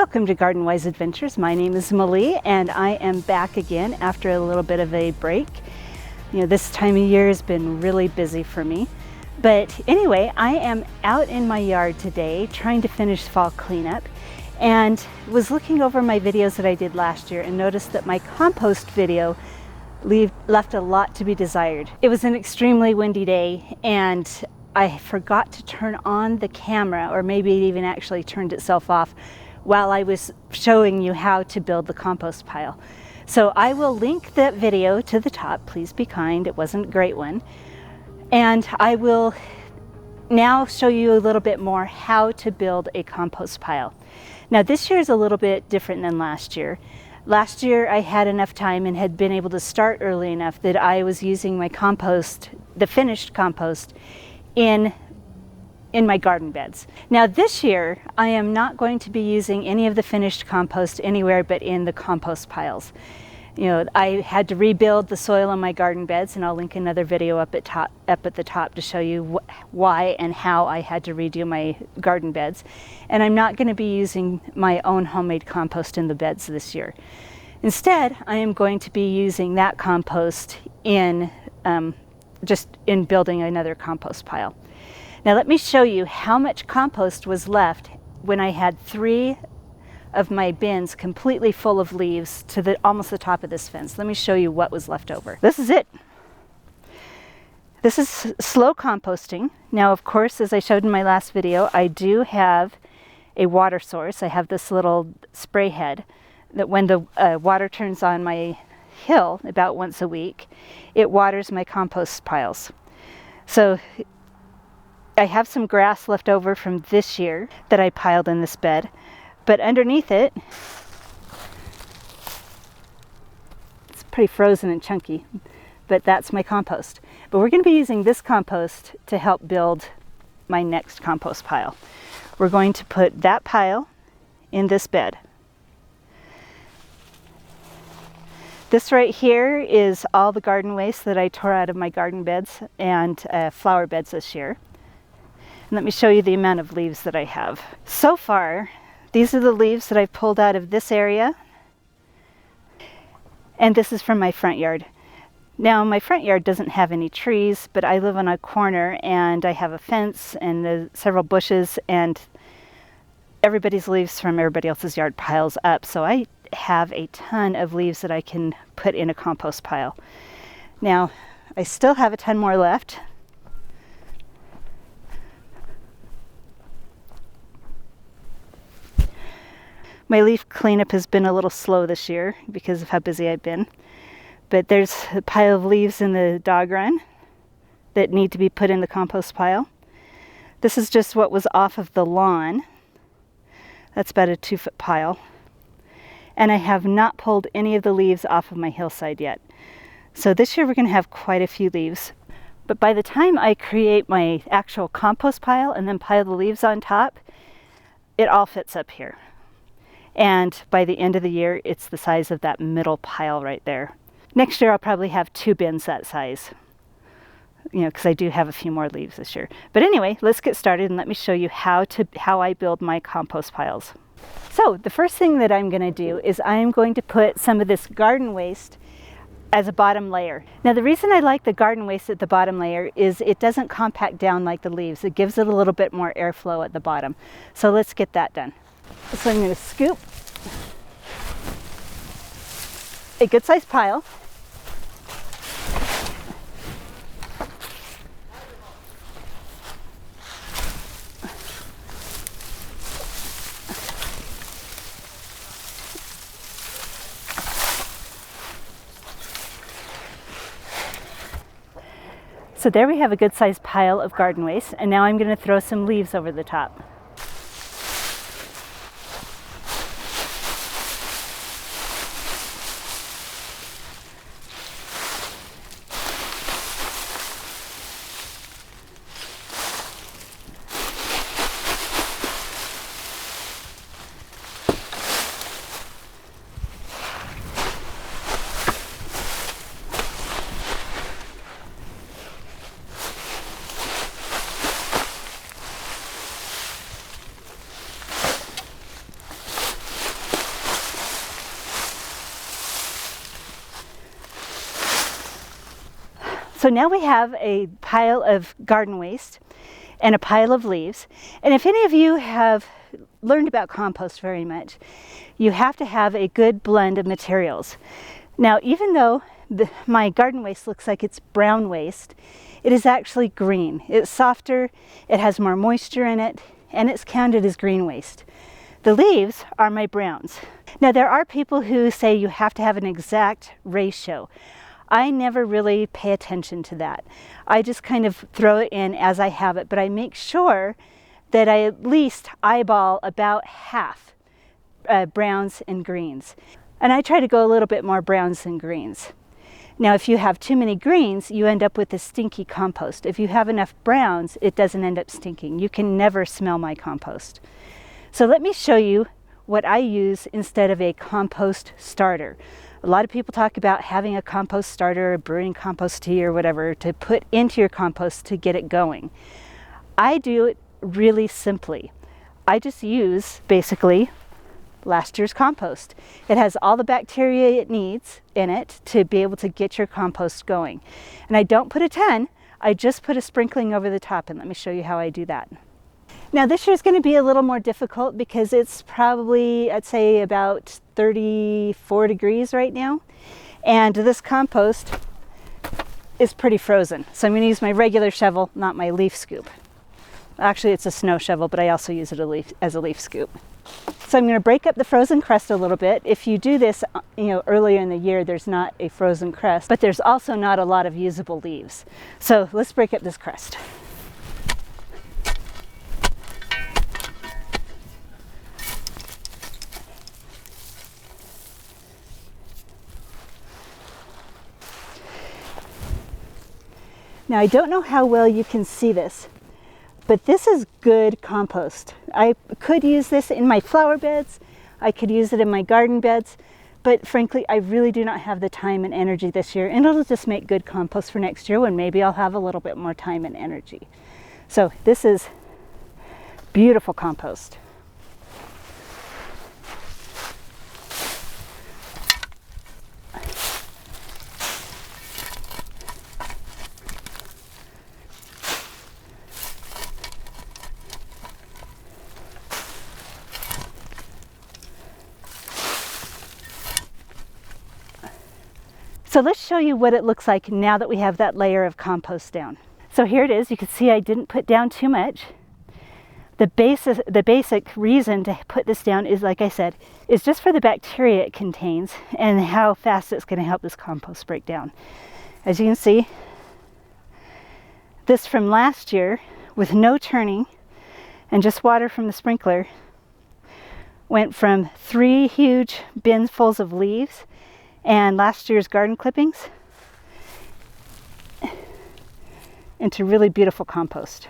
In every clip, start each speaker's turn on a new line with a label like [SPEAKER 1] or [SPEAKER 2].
[SPEAKER 1] Welcome to Garden Wise Adventures. My name is Malie and I am back again after a little bit of a break. You know, this time of year has been really busy for me. But anyway, I am out in my yard today trying to finish fall cleanup and was looking over my videos that I did last year and noticed that my compost video left a lot to be desired. It was an extremely windy day and I forgot to turn on the camera, or maybe it even actually turned itself off while I was showing you how to build the compost pile. So I will link that video to the top. Please be kind, it wasn't a great one. And I will now show you a little bit more how to build a compost pile. Now this year is a little bit different than last year. Last year I had enough time and had been able to start early enough that I was using my compost, the finished compost, in my garden beds. Now this year I am not going to be using any of the finished compost anywhere but in the compost piles. You know, I had to rebuild the soil in my garden beds, and I'll link another video up at the top to show you why and how I had to redo my garden beds. And I'm not going to be using my own homemade compost in the beds this year. Instead, I am going to be using that compost in just in building another compost pile. Now let me show you how much compost was left when I had 3 of my bins completely full of leaves to almost the top of this fence. Let me show you what was left over. This is it. This is slow composting. Now of course, as I showed in my last video, I do have a water source. I have this little spray head that when the water turns on my hill about once a week, it waters my compost piles. So I have some grass left over from this year that I piled in this bed, but underneath it, it's pretty frozen and chunky, but that's my compost. But we're going to be using this compost to help build my next compost pile. We're going to put that pile in this bed. This right here is all the garden waste that I tore out of my garden beds and flower beds this year. And let me show you the amount of leaves that I have. So far, these are the leaves that I've pulled out of this area. And this is from my front yard. Now, my front yard doesn't have any trees, but I live on a corner and I have a fence and several bushes, and everybody's leaves from everybody else's yard piles up. So I have a ton of leaves that I can put in a compost pile. Now, I still have a ton more left. My leaf cleanup has been a little slow this year because of how busy I've been. But there's a pile of leaves in the dog run that need to be put in the compost pile. This is just what was off of the lawn. That's about a 2-foot pile. And I have not pulled any of the leaves off of my hillside yet. So this year we're going to have quite a few leaves. But by the time I create my actual compost pile and then pile the leaves on top, it all fits up here. And by the end of the year, it's the size of that middle pile right there. Next year I'll probably have 2 bins that size, you know, because I do have a few more leaves this year. But anyway, let's get started and let me show you how I build my compost piles. So the first thing that I'm going to do is I'm going to put some of this garden waste as a bottom layer. Now the reason I like the garden waste at the bottom layer is it doesn't compact down like the leaves. It gives it a little bit more airflow at the bottom. So let's get that done. So I'm going to scoop a good sized pile. So there we have a good sized pile of garden waste, and now I'm going to throw some leaves over the top. So now we have a pile of garden waste and a pile of leaves. And if any of you have learned about compost very much, you have to have a good blend of materials. Now, even though my garden waste looks like it's brown waste, it is actually green. It's softer, it has more moisture in it, and it's counted as green waste. The leaves are my browns. Now, there are people who say you have to have an exact ratio. I never really pay attention to that. I just kind of throw it in as I have it, but I make sure that I at least eyeball about half browns and greens. And I try to go a little bit more browns than greens. Now, if you have too many greens, you end up with a stinky compost. If you have enough browns, it doesn't end up stinking. You can never smell my compost. So let me show you what I use instead of a compost starter. A lot of people talk about having a compost starter, or brewing compost tea or whatever to put into your compost to get it going. I do it really simply. I just use basically last year's compost. It has all the bacteria it needs in it to be able to get your compost going. And I don't put a ton, I just put a sprinkling over the top, and let me show you how I do that. Now this year is going to be a little more difficult because it's probably, I'd say, about 34 degrees right now, and this compost is pretty frozen. So I'm going to use my regular shovel, not my leaf scoop. Actually, it's a snow shovel, but I also use it as a leaf scoop. So I'm going to break up the frozen crust a little bit. If you do this, earlier in the year, there's not a frozen crust, but there's also not a lot of usable leaves. So let's break up this crust. Now, I don't know how well you can see this, but this is good compost. I could use this in my flower beds, I could use it in my garden beds, but frankly, I really do not have the time and energy this year, and it'll just make good compost for next year when maybe I'll have a little bit more time and energy. So this is beautiful compost. So let's show you what it looks like now that we have that layer of compost down. So here it is. You can see I didn't put down too much. The basic reason to put this down is, like I said, is just for the bacteria it contains and how fast it's going to help this compost break down. As you can see, this from last year with no turning and just water from the sprinkler went from 3 huge bins full of leaves and last year's garden clippings into really beautiful compost.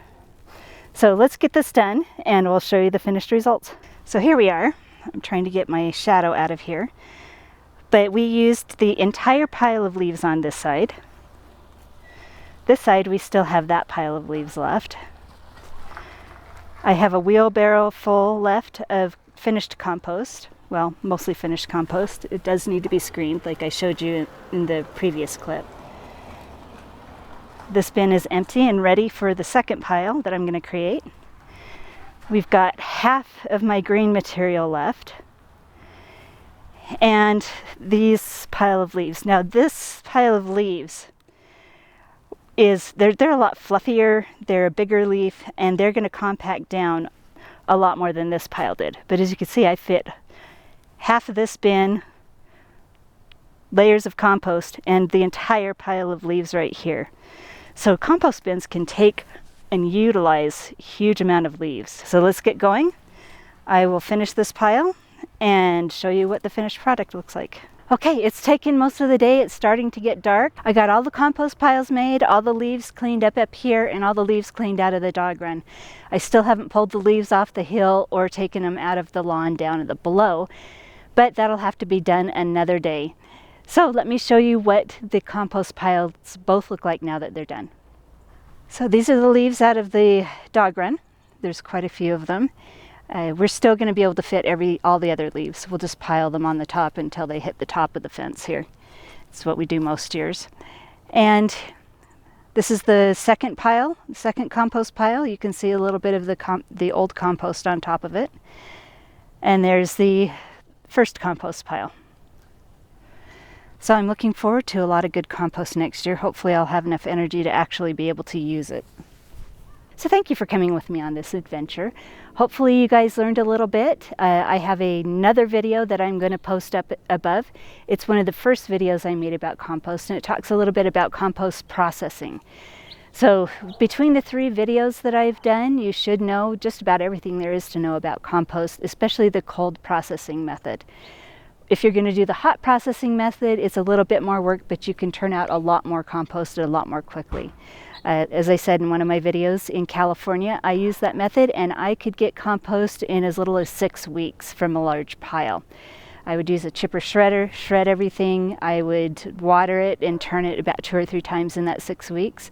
[SPEAKER 1] So let's get this done and we'll show you the finished results. So here we are. I'm trying to get my shadow out of here. But we used the entire pile of leaves on this side. This side we still have that pile of leaves left. I have a wheelbarrow full left of finished compost. Well, mostly finished compost. It does need to be screened like I showed you in the previous clip. This bin is empty and ready for the second pile that I'm going to create. We've got half of my green material left and these pile of leaves. Now this pile of leaves is, they're a lot fluffier, they're a bigger leaf, and they're going to compact down a lot more than this pile did. But as you can see, I fit half of this bin, layers of compost, and the entire pile of leaves right here. So compost bins can take and utilize a huge amount of leaves. So let's get going. I will finish this pile and show you what the finished product looks like. Okay, it's taken most of the day. It's starting to get dark. I got all the compost piles made, all the leaves cleaned up here, and all the leaves cleaned out of the dog run. I still haven't pulled the leaves off the hill or taken them out of the lawn down at the below, but that'll have to be done another day. So let me show you what the compost piles both look like now that they're done. So these are the leaves out of the dog run. There's quite a few of them. We're still going to be able to fit all the other leaves. We'll just pile them on the top until they hit the top of the fence here. It's what we do most years. And This is the second pile, second compost pile. You can see a little bit of the old compost on top of it. And there's the first compost pile. So I'm looking forward to a lot of good compost next year. Hopefully I'll have enough energy to actually be able to use it. So thank you for coming with me on this adventure. Hopefully you guys learned a little bit. I have another video that I'm going to post up above. It's one of the first videos I made about compost, and it talks a little bit about compost processing. So between the 3 videos that I've done, you should know just about everything there is to know about compost, especially the cold processing method. If you're going to do the hot processing method, it's a little bit more work, but you can turn out a lot more compost a lot more quickly. As I said in one of my videos, in California, I use that method, and I could get compost in as little as 6 weeks from a large pile. I would use a chipper shredder, shred everything. I would water it and turn it about 2 or 3 times in that 6 weeks,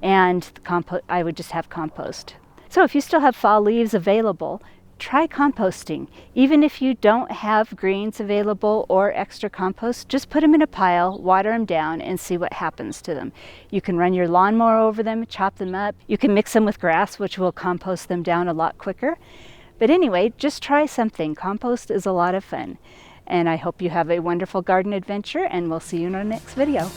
[SPEAKER 1] and I would just have compost. So if you still have fall leaves available, try composting. Even if you don't have greens available or extra compost, just put them in a pile, water them down, and see what happens to them. You can run your lawnmower over them, chop them up. You can mix them with grass, which will compost them down a lot quicker. But anyway, just try something. Compost is a lot of fun. And I hope you have a wonderful garden adventure, and we'll see you in our next video.